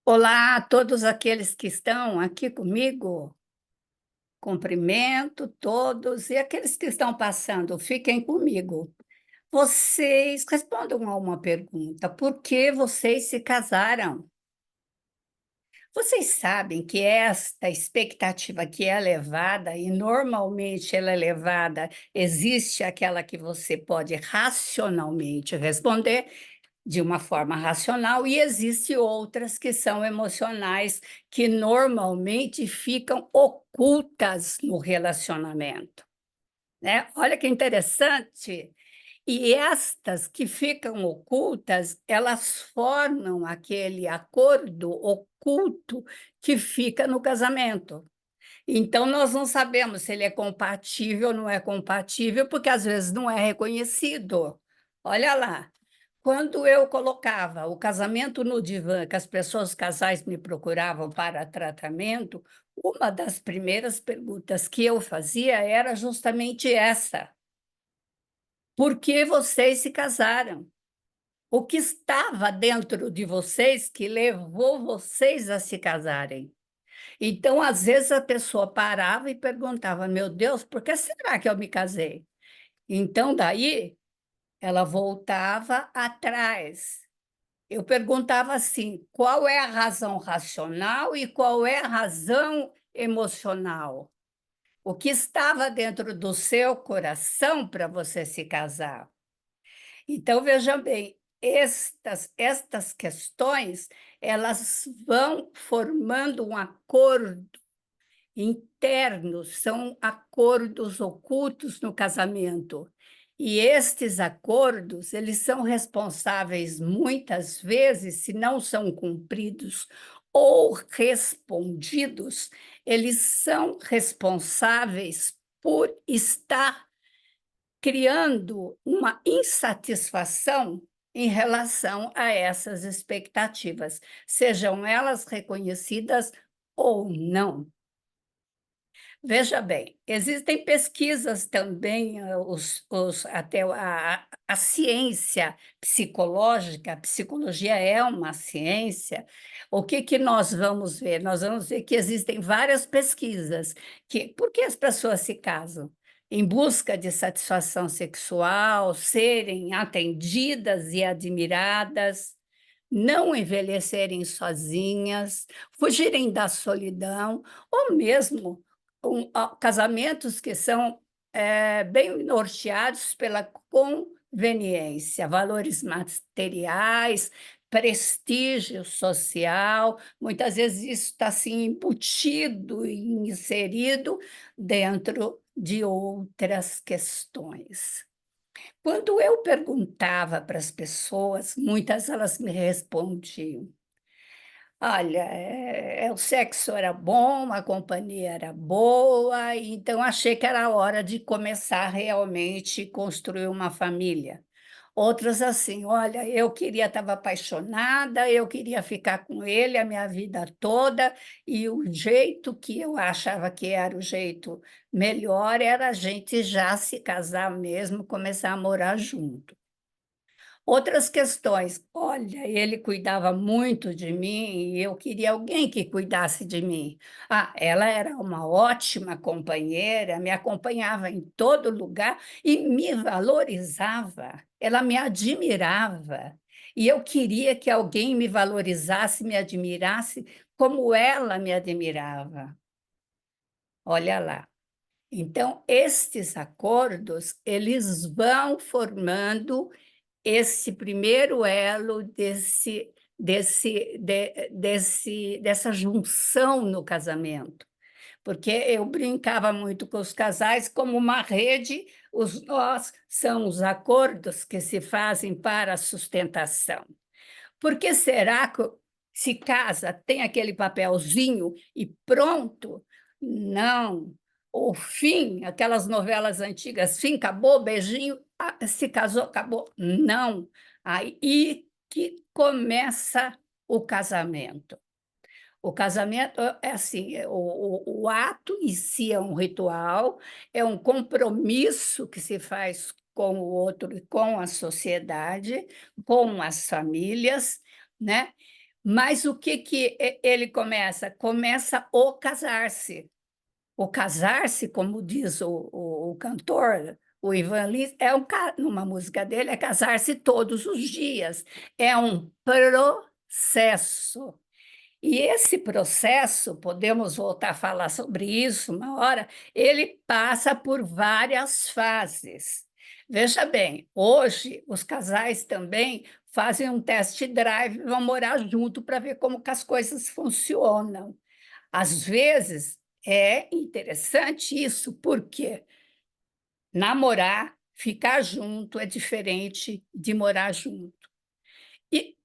Olá a todos aqueles que estão aqui comigo. Cumprimento todos e aqueles que estão passando, fiquem comigo. Vocês respondam a uma pergunta: por que vocês se casaram? Vocês sabem que esta expectativa que é levada, e normalmente ela é levada, existe aquela que você pode racionalmente responder, de uma forma racional, e existe outras que são emocionais, que normalmente ficam ocultas no relacionamento, né? Olha que interessante. E estas que ficam ocultas, elas formam aquele acordo oculto que fica no casamento. Então, nós não sabemos se ele é compatível ou não é compatível, porque às vezes não é reconhecido. Olha lá, quando eu colocava o casamento no divã, que as pessoas, casais me procuravam para tratamento, uma das primeiras perguntas que eu fazia era justamente essa: por que vocês se casaram? O que estava dentro de vocês que levou vocês a se casarem? Então, às vezes, a pessoa parava e perguntava: meu Deus, por que será que eu me casei? Então, daí, ela voltava atrás. Eu perguntava assim: qual é a razão racional e qual é a razão emocional? O que estava dentro do seu coração para você se casar? Então, veja bem, estas questões, elas vão formando um acordo internos, são acordos ocultos no casamento. E estes acordos, eles são responsáveis, muitas vezes, se não são cumpridos ou respondidos, eles são responsáveis por estar criando uma insatisfação em relação a essas expectativas, sejam elas reconhecidas ou não. Veja bem, existem pesquisas também, até a ciência psicológica, a psicologia é uma ciência. O que, que nós vamos ver? Nós vamos ver que existem várias pesquisas. Por que as pessoas se casam? Em busca de satisfação sexual, serem atendidas e admiradas, não envelhecerem sozinhas, fugirem da solidão, ou mesmo casamentos que são bem norteados pela conveniência, valores materiais, prestígio social, muitas vezes isso está assim embutido e inserido dentro de outras questões. Quando eu perguntava para as pessoas, muitas elas me respondiam: olha, o sexo era bom, a companhia era boa, então achei que era hora de começar realmente construir uma família. Outras assim: olha, eu queria, estava apaixonada, eu queria ficar com ele a minha vida toda, e o jeito que eu achava que era o jeito melhor era a gente já se casar mesmo, começar a morar junto. Outras questões: olha, ele cuidava muito de mim e eu queria alguém que cuidasse de mim. Ah, ela era uma ótima companheira, me acompanhava em todo lugar e me valorizava, ela me admirava. E eu queria que alguém me valorizasse, me admirasse como ela me admirava. Olha lá. Então, estes acordos, eles vão formando esse primeiro elo dessa junção no casamento. Porque eu brincava muito com os casais como uma rede, os nós são os acordos que se fazem para a sustentação. Por que será que se casa, tem aquele papelzinho e pronto? Não. O fim, aquelas novelas antigas, fim, acabou, beijinho, se casou, acabou. Não. Aí que começa o casamento. O casamento é assim, o ato em si é um ritual, é um compromisso que se faz com o outro e com a sociedade, com as famílias, né? Mas o que, que ele começa? Começa o casar-se. O casar-se, como diz o cantor, o Ivan Lins, numa música dele, é casar-se todos os dias. É um processo. E esse processo, podemos voltar a falar sobre isso uma hora, ele passa por várias fases. Veja bem, hoje os casais também fazem um test drive, vão morar junto para ver como que as coisas funcionam. Às vezes é interessante isso, porque namorar, ficar junto é diferente de morar junto. E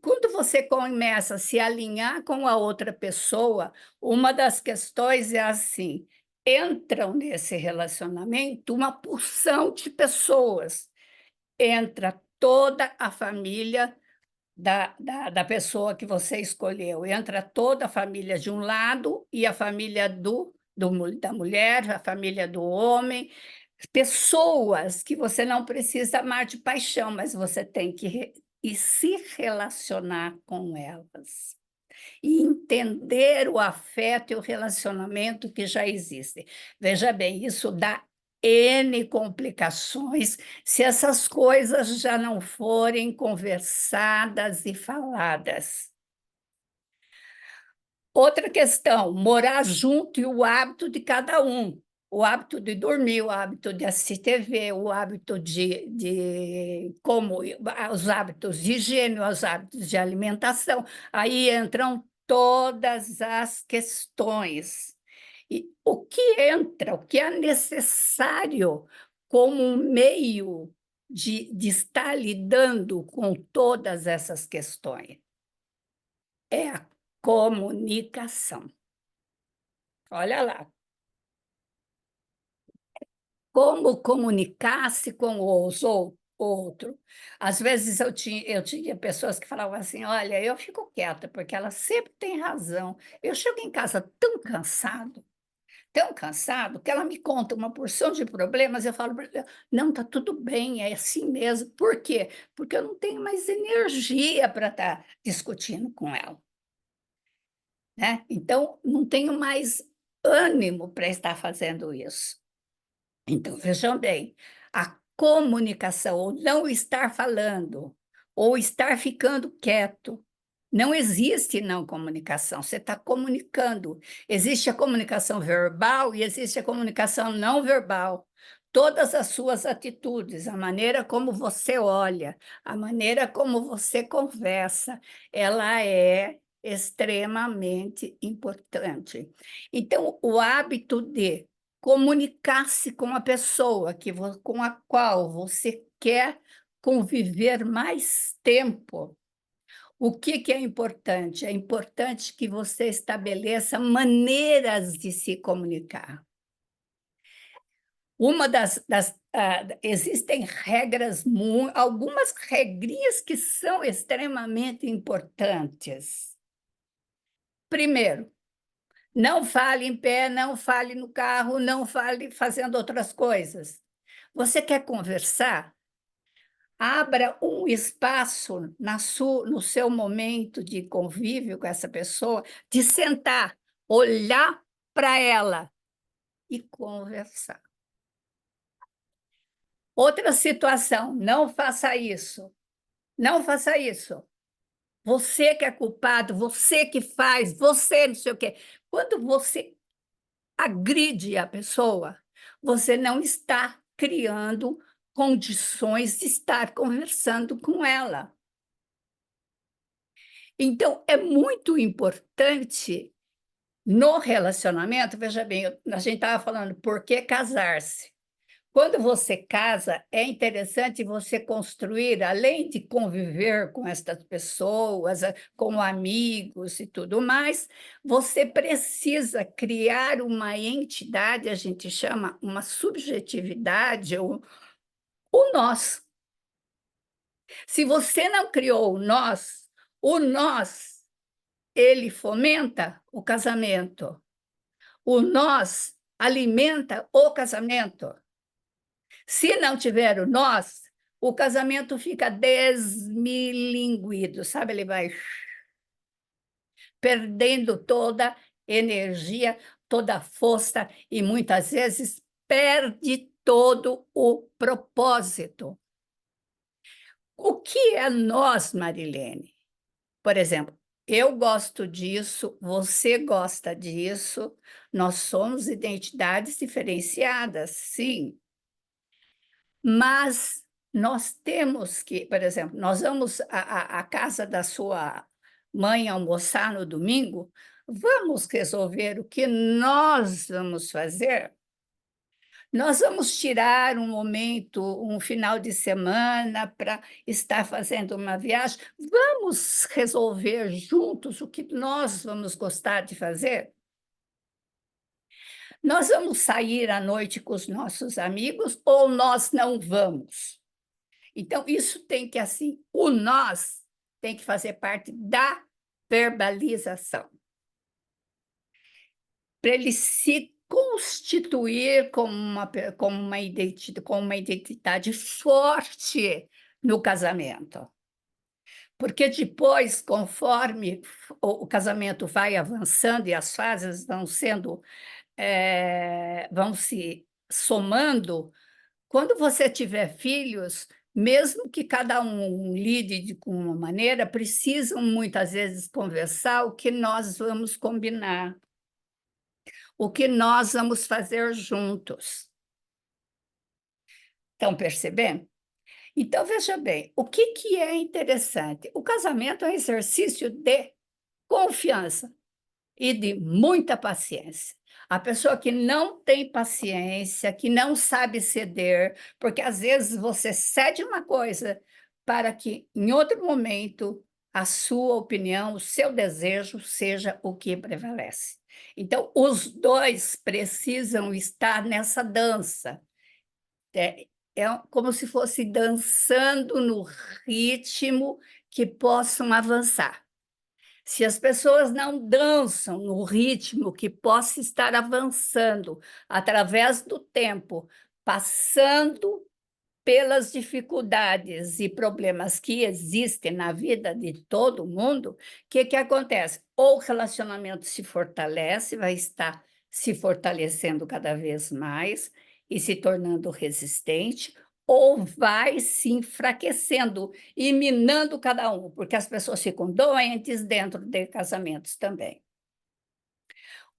quando você começa a se alinhar com a outra pessoa, uma das questões é assim: entram nesse relacionamento uma porção de pessoas, entra toda a família da pessoa que você escolheu, entra toda a família de um lado e a família da mulher, a família do homem, pessoas que você não precisa amar de paixão, mas você tem que e se relacionar com elas e entender o afeto e o relacionamento que já existem. Veja bem, isso dá N complicações se essas coisas já não forem conversadas e faladas. Outra questão, morar junto e o hábito de cada um. O hábito de dormir, o hábito de assistir TV, o hábito de como os hábitos de higiene, os hábitos de alimentação. Aí entram todas as questões. E o que entra, o que é necessário como um meio de estar lidando com todas essas questões? É a comunicação. Olha lá, como comunicar-se com os outro. Às vezes eu tinha pessoas que falavam assim: olha, eu fico quieta, porque ela sempre tem razão. Eu chego em casa tão cansado, que ela me conta uma porção de problemas, eu falo para ela: não, está tudo bem, é assim mesmo. Por quê? Porque eu não tenho mais energia para estar discutindo com ela. Né? Então, não tenho mais ânimo para estar fazendo isso. Então, vejam bem, a comunicação, ou não estar falando, ou estar ficando quieto, não existe não comunicação, você está comunicando. Existe a comunicação verbal e existe a comunicação não verbal. Todas as suas atitudes, a maneira como você olha, a maneira como você conversa, ela é extremamente importante. Então, o hábito de comunicar-se com a pessoa com a qual você quer conviver mais tempo. O que, que é importante? É importante que você estabeleça maneiras de se comunicar. Existem regras, algumas regrinhas que são extremamente importantes. Primeiro, não fale em pé, não fale no carro, não fale fazendo outras coisas. Você quer conversar? Abra um espaço no seu momento de convívio com essa pessoa, de sentar, olhar para ela e conversar. Outra situação, não faça isso. Não faça isso. Você que é culpado, você que faz, você não sei o quê. Quando você agride a pessoa, você não está criando condições de estar conversando com ela. Então, é muito importante no relacionamento, veja bem, a gente estava falando por que casar-se. Quando você casa, é interessante você construir, além de conviver com estas pessoas, como amigos e tudo mais, você precisa criar uma entidade, a gente chama uma subjetividade, o nós. Se você não criou o nós, ele fomenta o casamento. O nós alimenta o casamento. Se não tiver o nós, o casamento fica desmilinguido, sabe? Ele vai. perdendo toda energia, toda força e muitas vezes perde todo o propósito. O que é nós, Marilene? Por exemplo, eu gosto disso, você gosta disso, nós somos identidades diferenciadas, sim, mas nós temos que, por exemplo, nós vamos à casa da sua mãe almoçar no domingo, vamos resolver o que nós vamos fazer? Nós vamos tirar um momento, um final de semana para estar fazendo uma viagem. Vamos resolver juntos o que nós vamos gostar de fazer? Nós vamos sair à noite com os nossos amigos ou nós não vamos? Então, isso tem que, assim, o nós tem que fazer parte da verbalização, para ele se constituir como uma identidade forte no casamento. Porque depois, conforme o casamento vai avançando e as fases vão se somando, quando você tiver filhos, mesmo que cada um lide de uma maneira, precisam muitas vezes conversar o que nós vamos combinar, o que nós vamos fazer juntos. Estão percebendo? Então, veja bem, o que é interessante? O casamento é um exercício de confiança e de muita paciência. A pessoa que não tem paciência, que não sabe ceder, porque às vezes você cede uma coisa para que, em outro momento, a sua opinião, o seu desejo seja o que prevalece. Então, os dois precisam estar nessa dança. É como se fosse dançando no ritmo que possam avançar. Se as pessoas não dançam no ritmo que possa estar avançando através do tempo, passando pelas dificuldades e problemas que existem na vida de todo mundo, o que acontece? Ou o relacionamento se fortalece, vai estar se fortalecendo cada vez mais e se tornando resistente, ou vai se enfraquecendo e minando cada um, porque as pessoas ficam doentes dentro de casamentos também.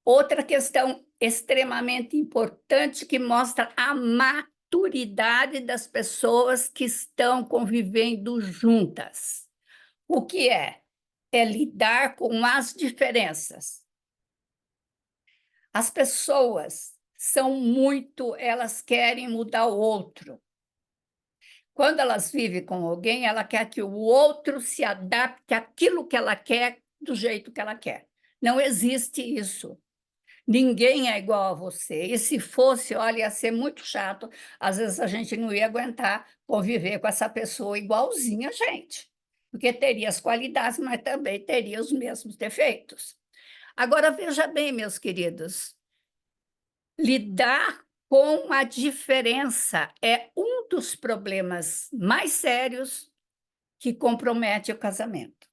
Outra questão extremamente importante que mostra a maturidade das pessoas que estão convivendo juntas. O que é? É lidar com as diferenças. As pessoas elas querem mudar o outro. Quando elas vivem com alguém, ela quer que o outro se adapte àquilo que ela quer, do jeito que ela quer. Não existe isso. Ninguém é igual a você. E se fosse, olha, ia ser muito chato. Às vezes a gente não ia aguentar conviver com essa pessoa igualzinha a gente, porque teria as qualidades, mas também teria os mesmos defeitos. Agora, veja bem, meus queridos, lidar com a diferença é um dos problemas mais sérios que compromete o casamento.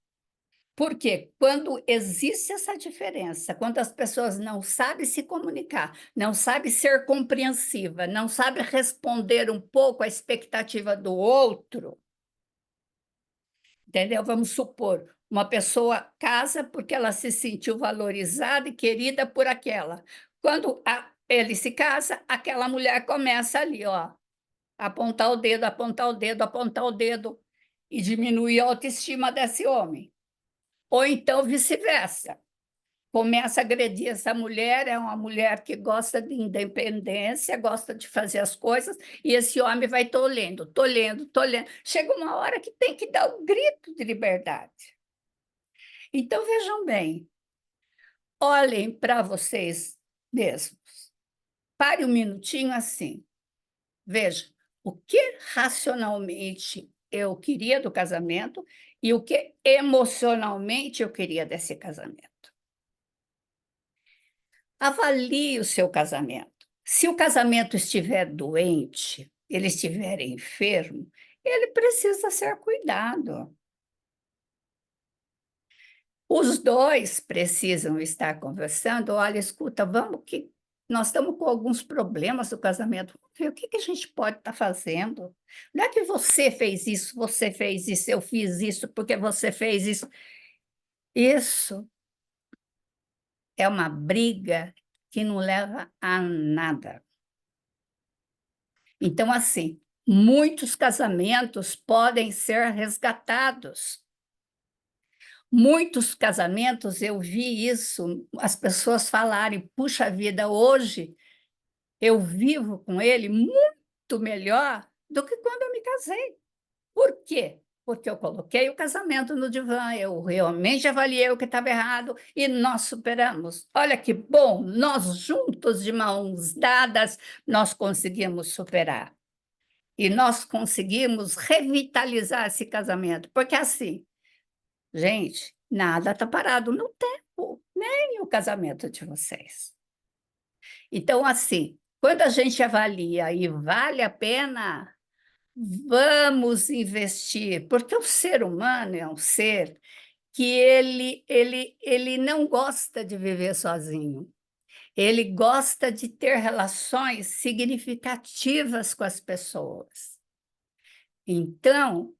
Porque quando existe essa diferença, quando as pessoas não sabem se comunicar, não sabem ser compreensiva, não sabem responder um pouco à expectativa do outro, entendeu? Vamos supor, uma pessoa casa porque ela se sentiu valorizada e querida por aquela. Quando ele se casa, aquela mulher começa ali, ó, apontar o dedo, apontar o dedo, apontar o dedo e diminuir a autoestima desse homem. Ou então vice-versa. Começa a agredir essa mulher, é uma mulher que gosta de independência, gosta de fazer as coisas, e esse homem vai tolhendo, tolhendo, tolhendo. Chega uma hora que tem que dar um grito de liberdade. Então, vejam bem, olhem para vocês mesmos. Pare um minutinho assim. Veja, o que racionalmente eu queria do casamento e o que emocionalmente eu queria desse casamento. Avalie o seu casamento. Se o casamento estiver doente, ele estiver enfermo, ele precisa ser cuidado. Os dois precisam estar conversando. Olha, escuta, vamos que nós estamos com alguns problemas no casamento. Vamos ver o que que a gente pode estar fazendo. Não é que você fez isso, eu fiz isso porque você fez isso. Isso é uma briga que não leva a nada. Então, assim, muitos casamentos podem ser resgatados. Muitos casamentos eu vi isso, as pessoas falarem: puxa vida, hoje eu vivo com ele muito melhor do que quando eu me casei. Por quê? Porque eu coloquei o casamento no divã, eu realmente avaliei o que estava errado e nós superamos. Olha que bom, nós juntos, de mãos dadas, nós conseguimos superar. E nós conseguimos revitalizar esse casamento. Porque assim, gente, nada está parado no tempo, nem o casamento de vocês. Então, assim, quando a gente avalia e vale a pena, vamos investir, porque o ser humano é um ser que ele não gosta de viver sozinho. Ele gosta de ter relações significativas com as pessoas. Então,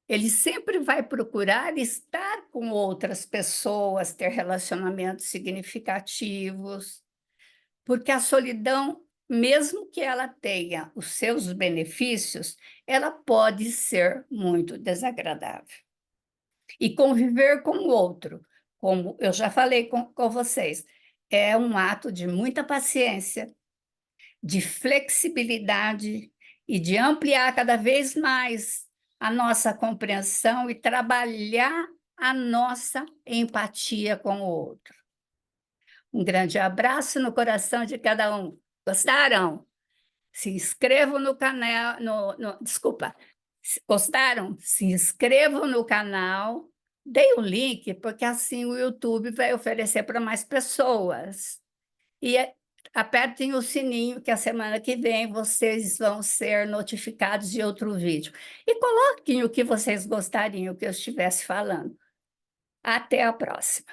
ele sempre vai procurar estar com outras pessoas, ter relacionamentos significativos, porque a solidão, mesmo que ela tenha os seus benefícios, ela pode ser muito desagradável. E conviver com o outro, como eu já falei com vocês, é um ato de muita paciência, de flexibilidade e de ampliar cada vez mais a nossa compreensão e trabalhar a nossa empatia com o outro. Um grande abraço no coração de cada um. Gostaram? Se inscrevam no canal, desculpa, gostaram? Se inscrevam no canal, deem o link, porque assim o YouTube vai oferecer para mais pessoas. E apertem o sininho, que a semana que vem vocês vão ser notificados de outro vídeo. E coloquem o que vocês gostariam que eu estivesse falando. Até a próxima!